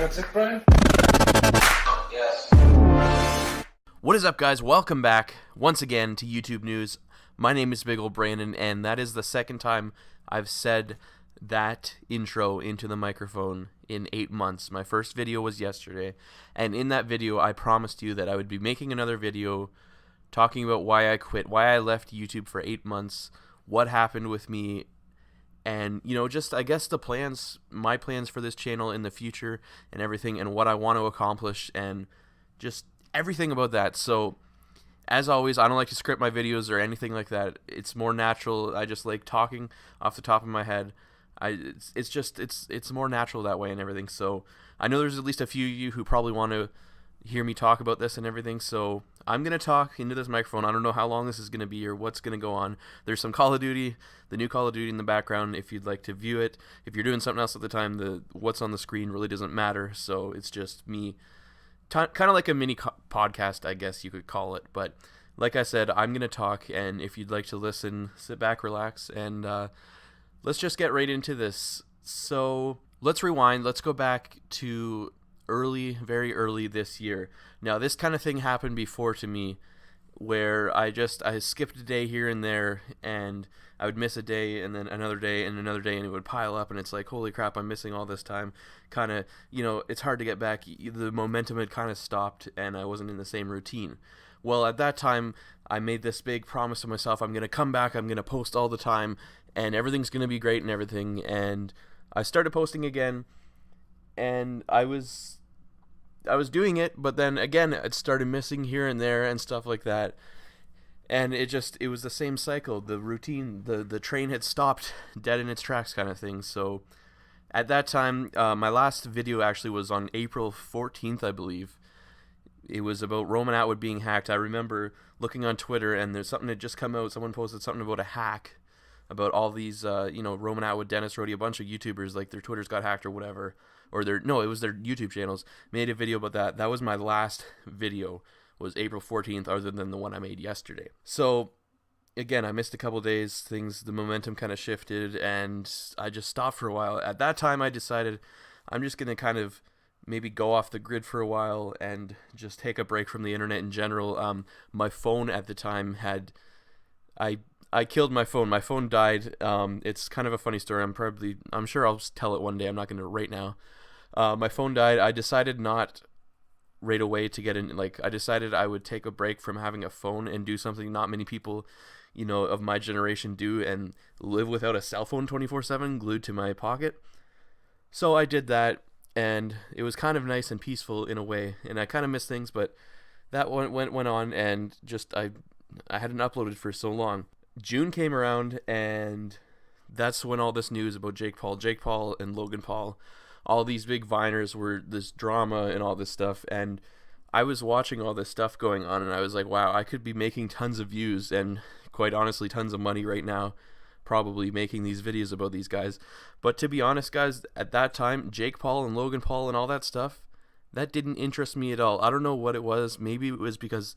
That's it, Brian? Yes. What is up, guys? Welcome back once again to YouTube News. My name is Big Ol' Brandon, and that is the second time I've said that intro into the microphone in 8 months. My first video was yesterday, and in that video I promised you that I would be making another video talking about why I quit, why I left YouTube for 8 months, what happened with me, and, you know, just, I guess, the plans, my plans for this channel in the future and everything, and what I want to accomplish, and just everything about that. So, as always, I don't like to script my videos or anything like that. It's more natural. I just like talking off the top of my head. It's more natural that way and everything. So, I know there's at least a few of you who probably want to hear me talk about this and everything, so I'm going to talk into this microphone. I don't know how long this is going to be or what's going to go on. There's some Call of Duty, the new Call of Duty in the background if you'd like to view it. If you're doing something else at the time, what's on the screen really doesn't matter, so it's just me, kind of like a mini podcast, I guess you could call it. But like I said, I'm going to talk, and if you'd like to listen, sit back, relax, and let's just get right into this. So let's rewind. Let's go back to very early this year. Now, this kind of thing happened before to me, where I skipped a day here and there, and I would miss a day and then another day and another day, and it would pile up, and it's like, holy crap, I'm missing all this time. Kind of, you know, it's hard to get back. The momentum had kind of stopped, and I wasn't in the same routine. Well, at that time, I made this big promise to myself: I'm going to come back, I'm going to post all the time, and everything's going to be great and everything. And I started posting again, and I was doing it, but then again it started missing here and there and stuff like that, and it was the same cycle. The routine, the train had stopped dead in its tracks, kind of thing. So at that time, my last video actually was on April 14th, I believe. It was about Roman Atwood being hacked. I remember looking on Twitter, and there's something that just come out. Someone posted something about a hack, about all these, Roman Atwood, Dennis Roddy, a bunch of YouTubers, like their Twitters got hacked or whatever, or it was their YouTube channels, made a video about that. That was my last video, was April 14th, other than the one I made yesterday. So, again, I missed a couple days, the momentum kind of shifted, and I just stopped for a while. At that time, I decided I'm just going to kind of maybe go off the grid for a while and just take a break from the internet in general. My phone at the time I killed my phone. My phone died. It's kind of a funny story. I'm sure I'll tell it one day. I'm not going to right now. My phone died. I decided not right away to get in. I decided I would take a break from having a phone and do something not many people, of my generation do, and live without a cell phone 24/7 glued to my pocket. So I did that, and it was kind of nice and peaceful in a way. And I kind of missed things, but that went on, and just I hadn't uploaded for so long. June came around, and that's when all this news about Jake Paul and Logan Paul, all these big Viners were this drama and all this stuff, and I was watching all this stuff going on, and I was like, wow, I could be making tons of views and, quite honestly, tons of money right now, probably making these videos about these guys. But to be honest, guys, at that time, Jake Paul and Logan Paul and all that stuff, that didn't interest me at all. I don't know what it was. Maybe it was because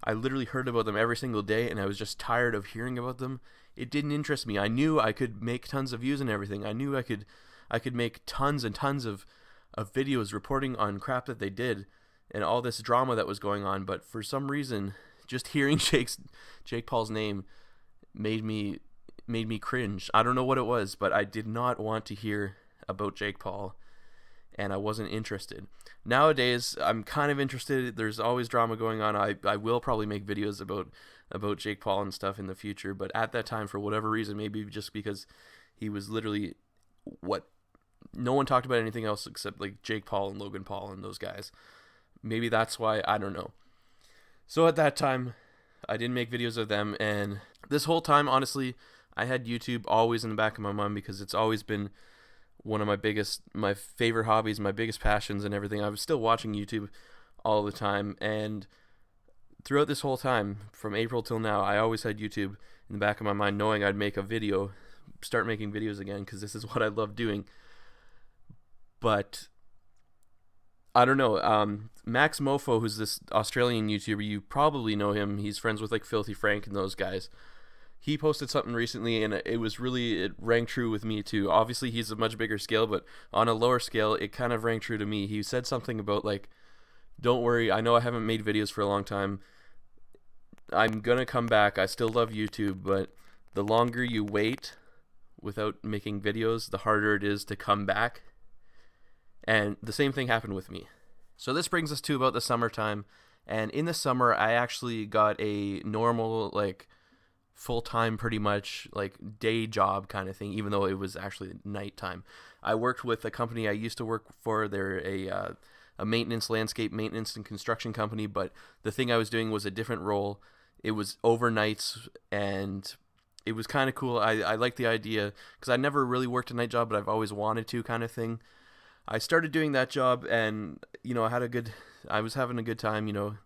I literally heard about them every single day, and I was just tired of hearing about them. It didn't interest me. I knew I could make tons of views and everything. I knew I could make tons and tons of videos reporting on crap that they did and all this drama that was going on. But for some reason, just hearing Jake Paul's name made me cringe. I don't know what it was, but I did not want to hear about Jake Paul, and I wasn't interested. Nowadays, I'm kind of interested. There's always drama going on. I will probably make videos about Jake Paul and stuff in the future, but at that time, for whatever reason, maybe just because he was literally no one talked about anything else except like Jake Paul and Logan Paul and those guys. Maybe that's why, I don't know. So at that time, I didn't make videos of them, and this whole time, honestly, I had YouTube always in the back of my mind because it's always been one of my favorite hobbies, my biggest passions and everything. I was still watching YouTube all the time, and throughout this whole time, from April till now, I always had YouTube in the back of my mind, knowing I'd make a video, start making videos again, because this is what I love doing. But I don't know, Max Mofo, who's this Australian YouTuber, you probably know him. He's friends with like Filthy Frank and those guys. he posted something recently, and it rang true with me too. Obviously, he's a much bigger scale, but on a lower scale, it kind of rang true to me. He said something about like, don't worry, I know I haven't made videos for a long time. I'm gonna come back. I still love YouTube, but the longer you wait without making videos, the harder it is to come back. And the same thing happened with me. So this brings us to about the summertime, and in the summer I actually got a normal, like, full-time, pretty much like day job kind of thing, even though it was actually nighttime. I worked with a company I used to work for. They're a landscape maintenance and construction company, but the thing I was doing was a different role. It was overnights, and it was kind of cool. I like the idea because I never really worked a night job, but I've always wanted to, kind of thing. I started doing that job, and I was having a good time,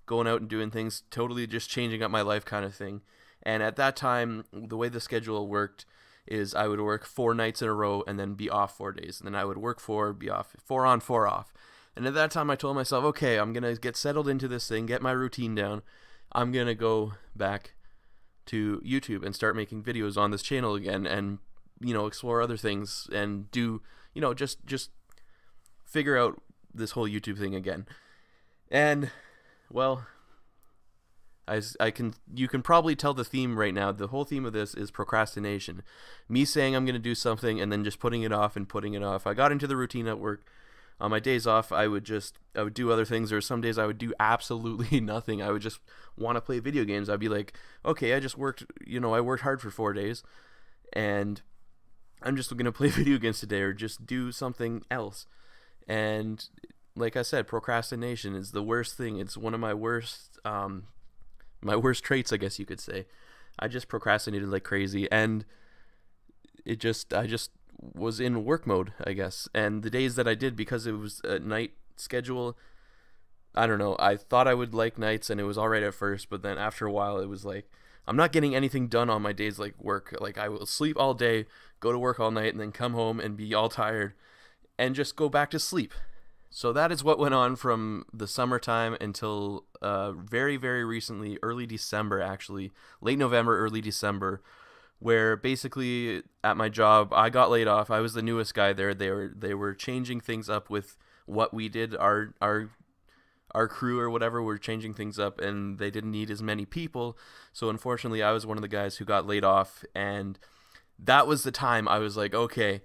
going out and doing things, totally just changing up my life kind of thing. And at that time, the way the schedule worked is I would work 4 nights in a row and then be off 4 days. And then I would work 4, be off, 4 on, 4 off. And at that time, I told myself, okay, I'm going to get settled into this thing, get my routine down. I'm going to go back to YouTube and start making videos on this channel again, and, explore other things and do, just figure out this whole YouTube thing again. And, well, you can probably tell the theme right now. The whole theme of this is procrastination. Me saying I'm going to do something and then just putting it off and putting it off. I got into the routine at work. On my days off, I would do other things, or some days I would do absolutely nothing. I would just want to play video games. I'd be like, okay, I just worked, I worked hard for 4 days, and I'm just going to play video games today, or just do something else. And like I said, procrastination is the worst thing. It's one of my worst traits, I guess you could say. I just procrastinated like crazy, and I just was in work mode, I guess. And the days that I did, because it was a night schedule, I don't know, I thought I would like nights, and it was alright at first, but then after a while it was like, I'm not getting anything done on my days like work. Like, I will sleep all day, go to work all night, and then come home and be all tired and just go back to sleep. So that is what went on from the summertime until very, very recently, early December actually, late November, early December, where basically at my job I got laid off. I was the newest guy there. They were changing things up with what we did. Our crew or whatever were changing things up, and they didn't need as many people. So unfortunately, I was one of the guys who got laid off, and that was the time I was like, okay,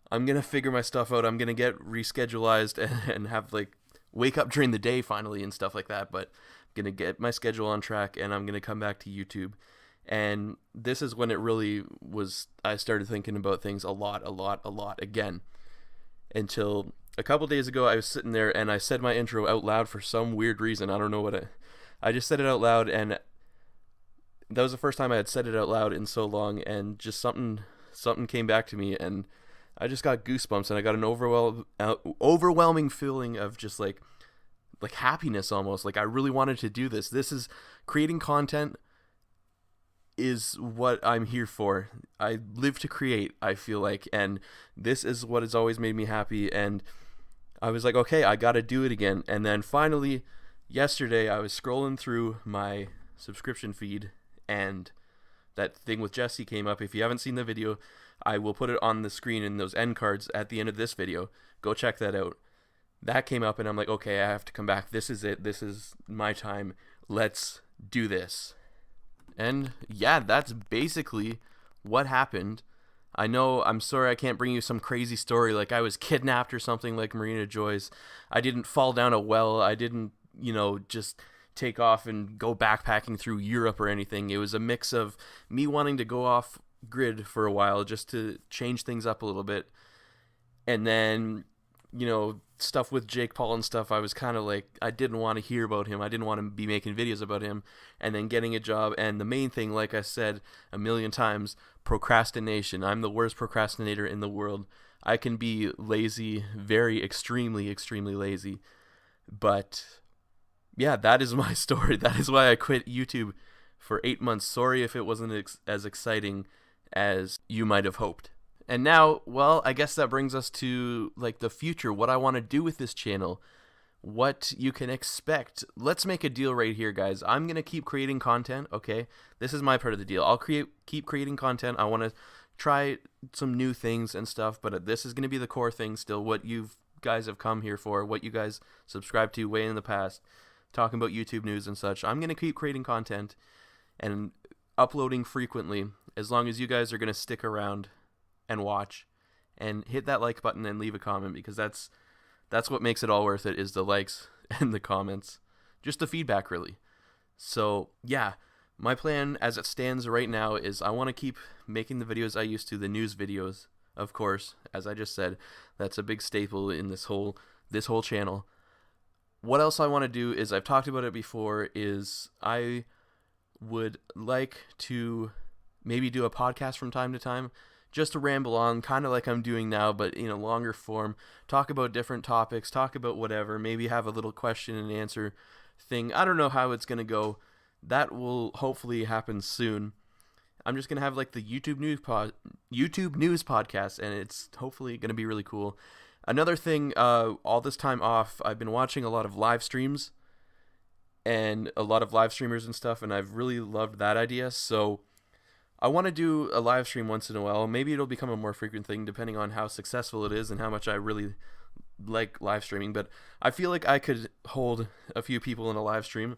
I'm going to figure my stuff out. I'm going to get reschedulized and have, like, wake up during the day finally and stuff like that. But I'm going to get my schedule on track, and I'm going to come back to YouTube. And this is when it really was, I started thinking about things a lot again. Until a couple days ago, I was sitting there and I said my intro out loud for some weird reason. I don't know what I just said it out loud, and that was the first time I had said it out loud in so long, and just something came back to me, and I just got goosebumps, and I got an overwhelming feeling of just like happiness almost. Like, I really wanted to do this. This is creating content is what I'm here for. I live to create, I feel like, and this is what has always made me happy. And I was like, okay, I gotta do it again. And then finally, yesterday, I was scrolling through my subscription feed, and that thing with Jesse came up. If you haven't seen the video, I will put it on the screen in those end cards at the end of this video. Go check that out. That came up, and I'm like, okay, I have to come back. This is it. This is my time. Let's do this. And yeah, that's basically what happened. I know, I'm sorry I can't bring you some crazy story like I was kidnapped or something like Marina Joyce. I didn't fall down a well. I didn't, just take off and go backpacking through Europe or anything. It was a mix of me wanting to go off grid for a while just to change things up a little bit. And then, stuff with Jake Paul and stuff, I was kind of like, I didn't want to hear about him. I didn't want to be making videos about him. And then getting a job. And the main thing, like I said a million times, procrastination. I'm the worst procrastinator in the world. I can be lazy, very extremely lazy. But yeah, that is my story. That is why I quit YouTube for 8 months. Sorry if it wasn't as exciting as you might have hoped. And now, well, I guess that brings us to like the future, what I want to do with this channel. what you can expect. Let's make a deal right here, guys. I'm going to keep creating content, okay? This is my part of the deal. I'll keep creating content. I want to try some new things and stuff, but this is going to be the core thing still, what you guys have come here for, what you guys subscribed to way in the past, talking about YouTube news and such. I'm going to keep creating content and uploading frequently as long as you guys are going to stick around and watch and hit that like button and leave a comment, because that's what makes it all worth it, is the likes and the comments, just the feedback really. So yeah, my plan as it stands right now is I want to keep making the videos I used to, the news videos, of course, as I just said. That's a big staple in this whole channel. What else I want to do is, I've talked about it before, is I would like to maybe do a podcast from time to time, just to ramble on, kind of like I'm doing now, but in a longer form, talk about different topics, talk about whatever, maybe have a little question and answer thing. I don't know how it's going to go. That will hopefully happen soon. I'm just going to have like the YouTube news podcast, and it's hopefully going to be really cool. Another thing, all this time off, I've been watching a lot of live streams and a lot of live streamers and stuff, and I've really loved that idea. So I want to do a live stream once in a while. Maybe it'll become a more frequent thing depending on how successful it is and how much I really like live streaming. But I feel like I could hold a few people in a live stream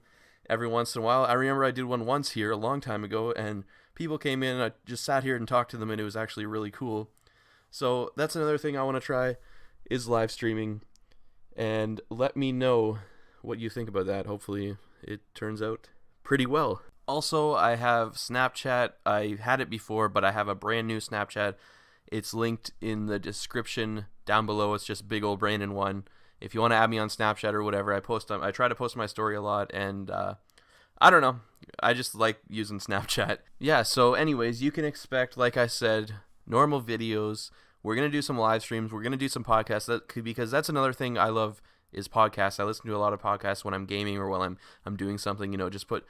every once in a while. I remember I did one once here a long time ago, and people came in and I just sat here and talked to them, and it was actually really cool. So that's another thing I want to try, is live streaming. And let me know what you think about that. Hopefully it turns out pretty well. Also, I have Snapchat. I had it before, but I have a brand new Snapchat. It's linked in the description down below. It's just Big Ol' Brandon 1. If you want to add me on Snapchat or whatever, I try to post my story a lot, and I don't know. I just like using Snapchat. Yeah, so anyways, you can expect, like I said, normal videos. We're going to do some live streams. We're going to do some podcasts, because that's another thing I love, is podcasts. I listen to a lot of podcasts when I'm gaming or while I'm doing something. Just put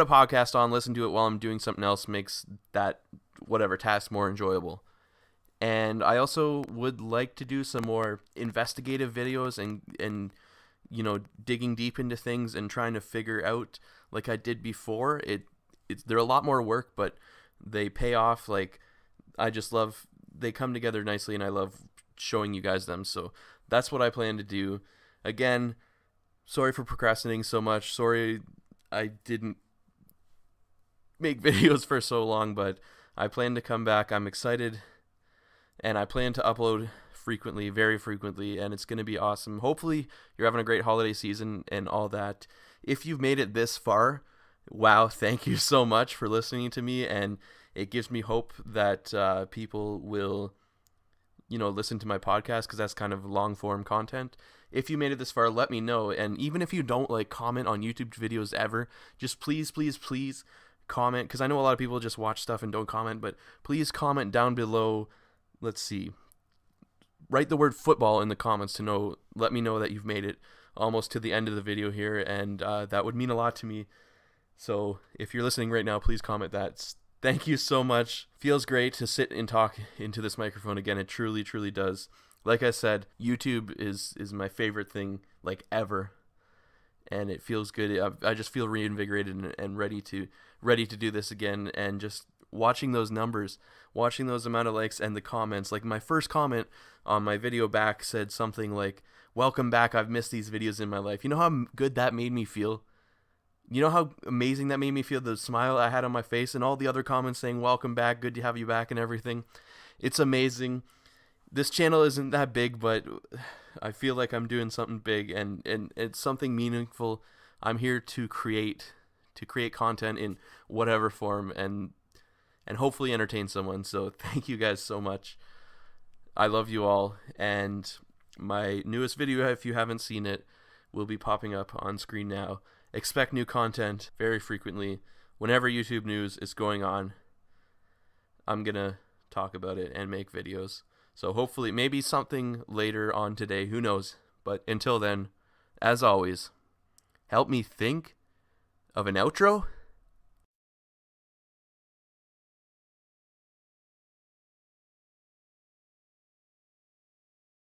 a podcast on, listen to it while I'm doing something else, makes that whatever task more enjoyable. And I also would like to do some more investigative videos and digging deep into things and trying to figure out, like I did before. They're a lot more work, but they pay off. Like, I just love, they come together nicely, and I love showing you guys them. So that's what I plan to do. Again, sorry for procrastinating so much. Sorry I didn't make videos for so long, but I plan to come back. I'm excited, and I plan to upload frequently, very frequently, and it's going to be awesome. Hopefully you're having a great holiday season and all that. If you've made it this far, wow, thank you so much for listening to me, and it gives me hope that people will listen to my podcast, because that's kind of long form content. If you made it this far, let me know. And even if you don't comment on YouTube videos ever, just please comment, because I know a lot of people just watch stuff and don't comment, but please comment down below. Let's see, write the word football in the comments to let me know that you've made it almost to the end of the video here, and that would mean a lot to me. So if you're listening right now, please comment that. Thank you so much. Feels great to sit and talk into this microphone again. It truly, truly does. Like I said, YouTube is my favorite thing, like, ever, and it feels good. I just feel reinvigorated and ready to do this again. And just watching those numbers, watching those amount of likes and the comments. Like, my first comment on my video back said something like, "Welcome back. I've missed these videos in my life." You know how good that made me feel? You know how amazing that made me feel? The smile I had on my face, and all the other comments saying, "Welcome back. Good to have you back," and everything. It's amazing. This channel isn't that big, but I feel like I'm doing something big, and it's something meaningful. I'm here to create content in whatever form, and hopefully entertain someone. So thank you guys so much. I love you all, and my newest video, if you haven't seen it, will be popping up on screen now. Expect new content very frequently. Whenever YouTube news is going on, I'm gonna talk about it and make videos. So hopefully, maybe something later on today, who knows. But until then, as always, help me think of an outro.